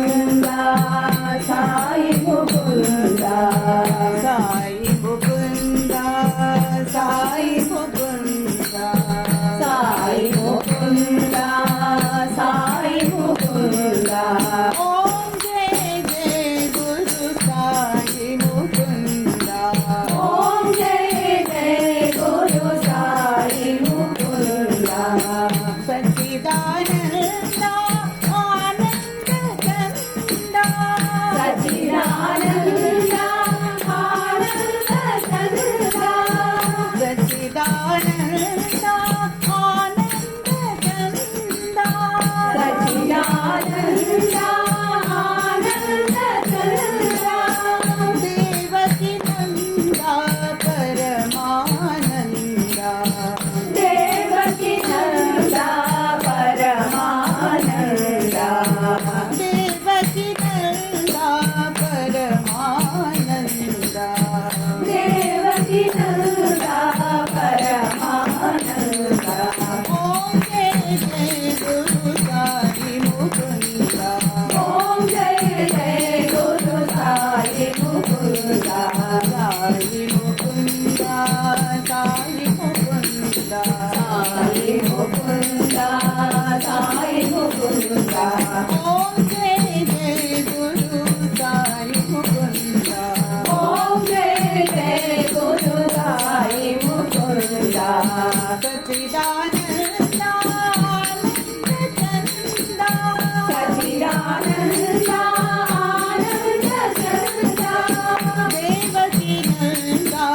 मुकुंद साई मुकुंद साई मुकुंद साई मुकुंद साई मुकुंद साई मुकुंद ओम जय जय गुरु साई मुकुंद ओम जय जय गुरु साई मुकुंद सच्चिदानंद आनंद कंद सच्चिदानंद आनंद कंद सच्चिदानंद आनंद कंद सच्चिदानंद आनंद कंद देवकी नंदा परमानंदा देवकी नंदा परमानंदा देवकी नंदा परमानंदा देवकी नंदा परमानंदा ओम जय जय गुरु साई मुकुंदा ओम जय जय गुरु साई मुकुंदा साई मुकुंदा साई मुकुंदा साई मुकुंदा साई मुकुंदा ओम जय जय गुरु साई मुकुंदा ओम जय जय गुरु साई मुकुंदा सच्चिदानंद आनंद कंद सच्चिदानंद आनंद कंद देवकी नंदा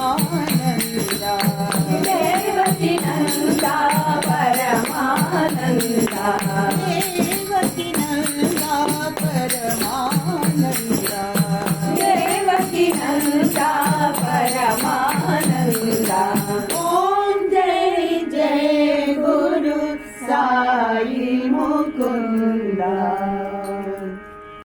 परमानंदा देवकी नंदा परमानंदा देवकी नंदा परमानंदा देवकी नंदा परमानंदा ओम जय जय गुरु साई